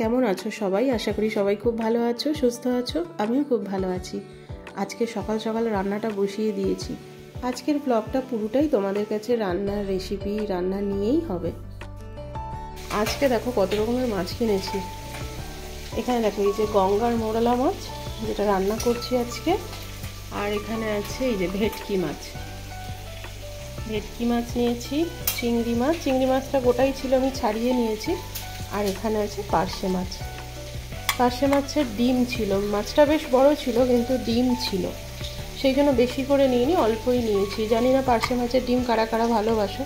কেমন আছো সবাই? আশা করি সবাই খুব ভালো আছো, সুস্থ আছো। আমিও খুব ভালো আছি। আজকে সকাল সকাল রান্নাটা বসিয়ে দিয়েছি। আজকের ব্লগটা পুরোটাই তোমাদের কাছে রান্নার রেসিপি, রান্না নিয়েই হবে। আজকে দেখো কত রকমের মাছ কিনেছি। এখানে দেখো এই যে গঙ্গার মোরলা মাছ, যেটা রান্না করছি আজকে। আর এখানে আছে এই যে ভেটকি মাছ। ভেটকি মাছ নিয়েছি, চিংড়ি মাছটা গোটাই ছিল, আমি ছাড়িয়ে নিয়েছি। আর এখানে আছে পার্শে মাছ। পার্শে মাছের ডিম ছিল, মাছটা বেশ বড় ছিল কিন্তু ডিম ছিল, সেই জন্য বেশি করে নিইনি, অল্পই নিয়েছি। জানি না পার্শে মাছের ডিম কারা কারা ভালোবাসো,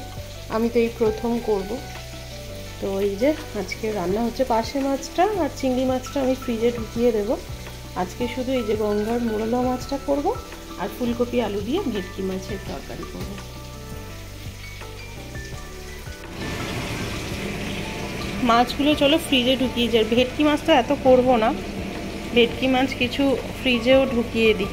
আমি তো এই প্রথম করব। তো এই যে আজকে রান্না হচ্ছে পার্শে মাছটা, আর চিংড়ি মাছটা আমি ফ্রিজে ঢুকিয়ে দেবো। আজকে শুধু এই যে গঙ্গার মোরলা মাছটা করব, আর ফুলকপি আলু দিয়ে ভেটকি মাছের তরকারি করব। মাছগুলো চলো ফ্রিজে ঢুকিয়ে যাই। ভেটকি মাছটা এত করব না, ভেটকি মাছ কিছু ফ্রিজেও ঢুকিয়ে দিই।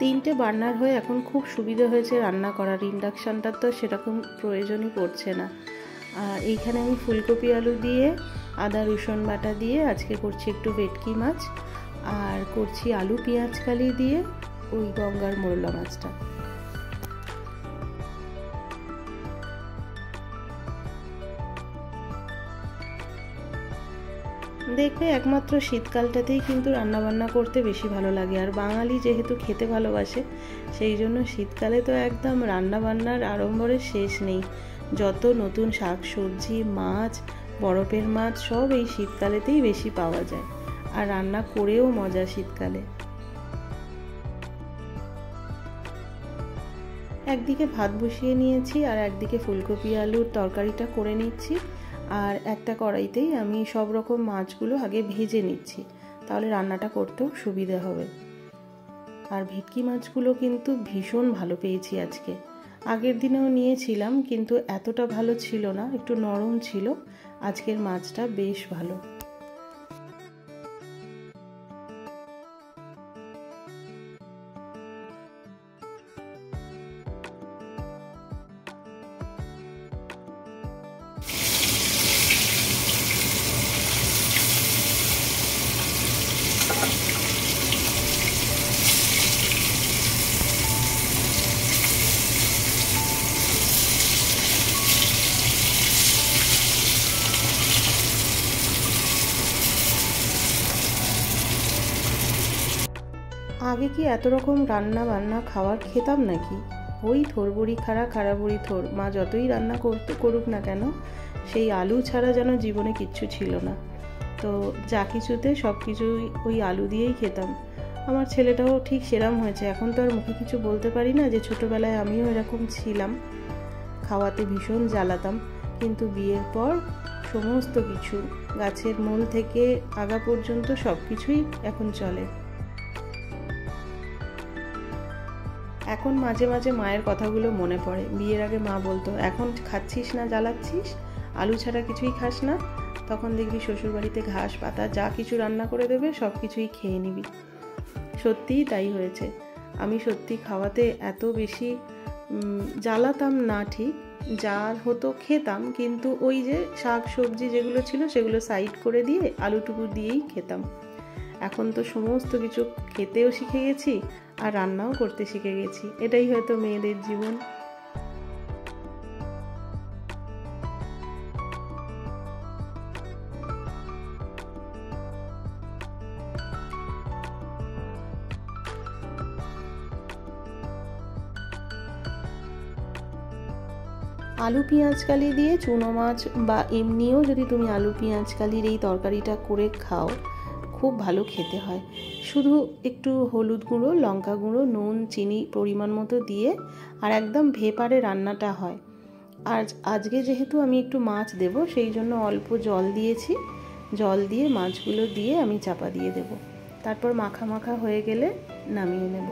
তিনটে বার্নার হয়ে এখন খুব সুবিধা হয়েছে রান্না করার। ইন্ডাকশানটার তো সেরকম প্রয়োজনই পড়ছে না। আর এইখানে আমি ফুলকপি আলু দিয়ে আদা রসুন বাটা দিয়ে আজকে করছি একটু ভেটকি মাছ, আর করছি আলু পেঁয়াজ কালি দিয়ে ওই গঙ্গার মোরলা মাছটা। দেখবে একমাত্র শীতকালটাতেই কিন্তু রান্নাবান্না করতে বেশি ভালো লাগে। আর বাঙালি যেহেতু খেতে ভালোবাসে, সেই জন্য শীতকালে তো একদম রান্নাবান্নার আড়ম্বরের শেষ নেই। যত নতুন শাক সবজি, মাছ, বরফের মাছ সব এই শীতকালেতেই বেশি পাওয়া যায়। আর রান্না করেও মজা শীতকালে। একদিকে ভাত বসিয়ে নিয়েছি, আর একদিকে ফুলকপি আলুর তরকারিটা করে নিচ্ছি। আর একটা কড়াইতেই আমি সব রকম মাছগুলো আগে ভেজে নিচ্ছি, তাহলে রান্নাটা করতেও সুবিধা হবে। আর ভেটকি মাছগুলো কিন্তু ভীষণ ভালো পেয়েছি আজকে। আগের দিনেও নিয়েছিলাম কিন্তু এতটা ভালো ছিল না, একটু নরম ছিল। আজকের মাছটা বেশ ভালো। আগে কি এত রকম রান্না বান্না খাবার খেতাম নাকি? ওই থোরবড়ি খাড়া বড়ি থোর, মা যতই রান্না করুক না কেন, সেই আলু ছাড়া যেন জীবনে কিচ্ছু ছিল না। তো যা কিছুতে সব কিছুই ওই আলু দিয়েই খেতাম। আমার ছেলেটাও ঠিক সেরম হয়েছে। এখন তো আর মুখে কিছু বলতে পারি না যে ছোটোবেলায় আমিও এরকম ছিলাম, খাওয়াতে ভীষণ জ্বালাতাম। কিন্তু বিয়ের পর সমস্ত কিছু, গাছের মূল থেকে আগা পর্যন্ত সব কিছুই এখন চলে। এখন মাঝে মাঝে মায়ের কথাগুলো মনে পড়ে। বিয়ের আগে মা বলতো, এখন খাচ্ছিস না জ্বালাচ্ছিস, আলু ছাড়া কিছুই খাস না, তখন দেখবি শ্বশুরবাড়িতে ঘাস পাতা যা কিছু রান্না করে দেবে সব কিছুই খেয়ে নিবি। সত্যিই তাই হয়েছে। আমি সত্যি খাওয়াতে এত বেশি জ্বালাতাম না, ঠিক যা হতো খেতাম, কিন্তু ওই যে শাক সবজি যেগুলো ছিল সেগুলো সাইড করে দিয়ে আলুটুকু দিয়েই খেতাম। এখন তো সমস্ত কিছু খেতেও শিখে গেছি আর রান্নাও করতে শিখে গেছি। এটাই হয়তো মেয়েদের জীবন। আলু পেঁয়াজ কালি দিয়ে চুনো মাছ বা এমনিও যদি তুমি আলু পেঁয়াজ কালির এই তরকারিটা করে খাও, খুব ভালো খেতে হয়। শুধু একটু হলুদ গুঁড়ো, লঙ্কা গুঁড়ো, নুন, চিনি পরিমাণ মতো দিয়ে আর একদম ভেপারে রান্নাটা হয়। আর আজকে যেহেতু আমি একটু মাছ দেব, সেই জন্য অল্প জল দিয়েছি। জল দিয়ে মাছগুলো দিয়ে আমি চাপা দিয়ে দেব। তারপর মাখা মাখা হয়ে গেলে নামিয়ে নেব।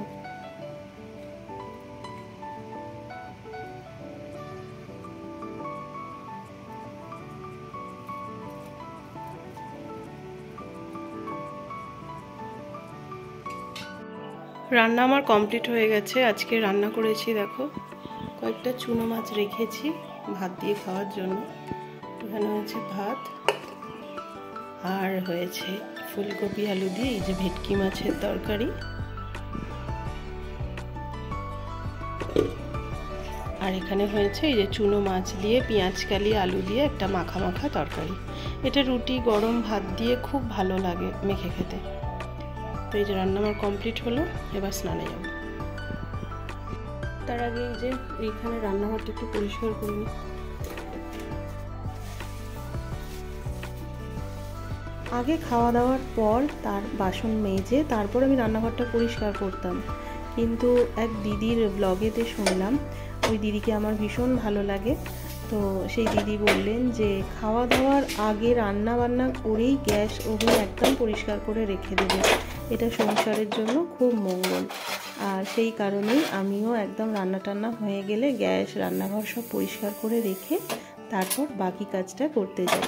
রান্না আমার কমপ্লিট হয়ে গেছে। আজকে রান্না করেছি, দেখো কয়েকটা চুনো মাছ রেখেছি ভাত দিয়ে খাওয়ার জন্য। এখানে হয়েছে ভাত, আর হয়েছে ফুলকপি আলু দিয়ে এই যে ভেটকি মাছের তরকারি, আর এখানে হয়েছে এই যে চুনো মাছ দিয়ে পেঁয়াজ কালি আলু দিয়ে একটা মাখা মাখা তরকারি। এটা রুটি গরম ভাত দিয়ে খুব ভালো লাগে মেখে খেতে। তো এই যে রান্না আমার কমপ্লিট হলো, এবার স্নানে যাব। তার আগে এই যে এইখানে রান্নাঘরটা একটু পরিষ্কার করে নিই। আগে খাওয়া দাওয়ার পর তার বাসন মেজে তারপর আমি রান্নাঘরটা পরিষ্কার করতাম, কিন্তু এক দিদির ব্লগেতে শুনলাম, ওই দিদিকে আমার ভীষণ ভালো লাগে। তো সেই দিদি বললেন যে খাওয়া দাওয়ার আগে রান্না বান্না করেই গ্যাস ওভেন একদম পরিষ্কার করে রেখে দেবে, এটা সংসারের জন্য খুব মঙ্গল। আর সেই কারণেই আমিও একদম রান্না টান্না হয়ে গেলে গ্যাস রান্নাঘর সব পরিষ্কার করে রেখে তারপর বাকি কাজটা করতে যাই।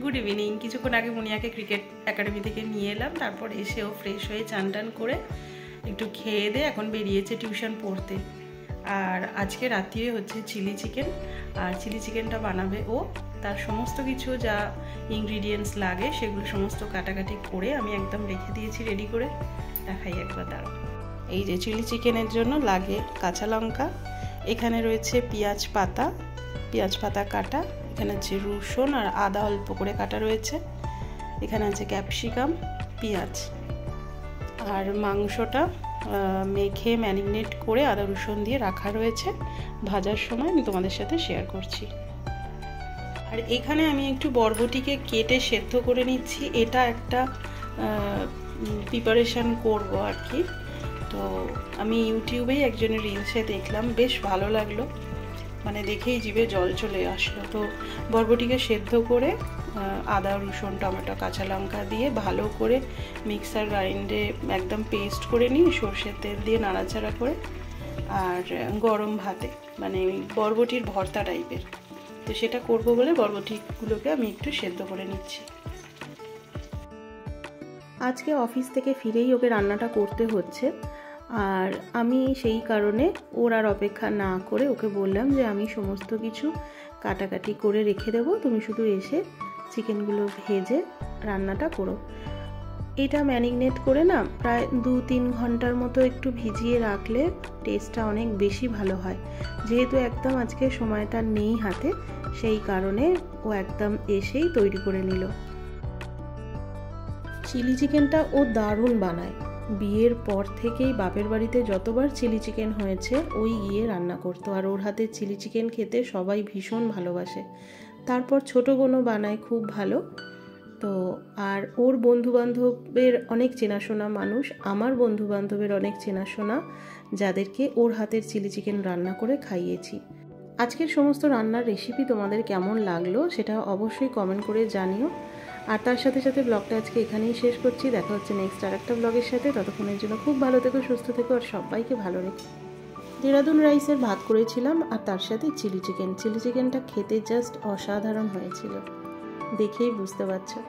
Good evening. কিছুক্ষণ আগে মুনিয়াকে ক্রিকেট একাডেমি থেকে নিয়ে এলাম, তারপর এসেও ফ্রেশ হয়ে চান টান করে একটু খেয়ে দিয়ে এখন বেরিয়েছে টিউশন পড়তে। আর আজকে রাত্রে হচ্ছে চিলি চিকেন, আর চিলি চিকেনটা বানাবে ও। তার সমস্ত কিছু যা ইনগ্রিডিয়েন্টস লাগে সেগুলো সমস্ত কাটাকাটি করে আমি একদম রেখে দিয়েছি রেডি করে। দেখাই একবার দাঁড়াও। এই যে চিলি চিকেনের জন্য লাগে কাঁচা লঙ্কা, এখানে রয়েছে পেঁয়াজ পাতা কাটা, এখানে আছে রসুন আর আদা অল্প করে কাটা রয়েছে, এখানে আছে ক্যাপসিকাম, পেঁয়াজ। আর মাংসটা মেখে ম্যারিনেট করে আদা রসুন দিয়ে রাখা রয়েছে, ভাজার সময় আমি তোমাদের সাথে শেয়ার করছি। আর এখানে আমি একটু বরবটিকে কেটে সেদ্ধ করে নিচ্ছি, এটা একটা প্রিপারেশন করব আর কি। তো আমি ইউটিউবেই একজনের রিলসে দেখলাম, বেশ ভালো লাগলো, মানে দেখেই জিভে জল চলে আসলো। তো বরবটিকে সেদ্ধ করে আদা রসুন টমেটো কাঁচা লঙ্কা দিয়ে ভালো করে মিক্সার গ্রাইন্ডে একদম পেস্ট করে নিই, সর্ষের তেল দিয়ে নাড়াচাড়া করে, আর গরম ভাতে মানে ওই বরবটির ভর্তা টাইপের। তো সেটা করব বলে বরবটিগুলোকে আমি একটু সেদ্ধ করে নিচ্ছি। আজকে অফিস থেকে ফিরেই ওকে রান্নাটা করতে হচ্ছে, আর আমি সেই কারণে ওর আর অপেক্ষা না করে ওকে বললাম যে আমি সমস্ত কিছু কাটাকাটি করে রেখে দেবো, তুমি শুধু এসে চিকেনগুলো ভেজে রান্নাটা করো। এটা ম্যারিনেট করে না প্রায় 2-3 ঘন্টার মতো একটু ভিজিয়ে রাখলে টেস্টটা অনেক বেশি ভালো হয়। যেহেতু একদম আজকে সময়টা নেই হাতে, সেই কারণে ও একদম এসেই তৈরি করে নিল। চিলি চিকেনটা ও দারুণ বানায়। বিয়ের পর থেকেই বাপের বাড়িতে যতবার চিলি চিকেন হয়েছে ওই গিয়ে রান্না করতো, আর ওর হাতে চিলি চিকেন খেতে সবাই ভীষণ ভালোবাসে। তারপর ছোটো বোনও বানায় খুব ভালো। তো আর ওর বন্ধুবান্ধবের অনেক চেনাশোনা মানুষ, আমার বন্ধুবান্ধবের অনেক চেনাশোনা, যাদেরকে ওর হাতের চিলি চিকেন রান্না করে খাইয়েছি। আজকের সমস্ত রান্নার রেসিপি তোমাদের কেমন লাগলো সেটা অবশ্যই কমেন্ট করে জানিও। আর তার সাথে সাথে ব্লগটা আজকে এখানেই শেষ করছি। দেখা হচ্ছে নেক্সট আরেকটা ব্লগের সাথে। ততক্ষণের জন্য খুব ভালো থেকো, সুস্থ থেকো, আর সবাইকে ভালো রেখো। দেরাদুন রাইসের ভাত করেছিলাম আর তার সাথে চিলি চিকেনটা খেতে জাস্ট অসাধারণ হয়েছিল, দেখেই বুঝতে পারছো।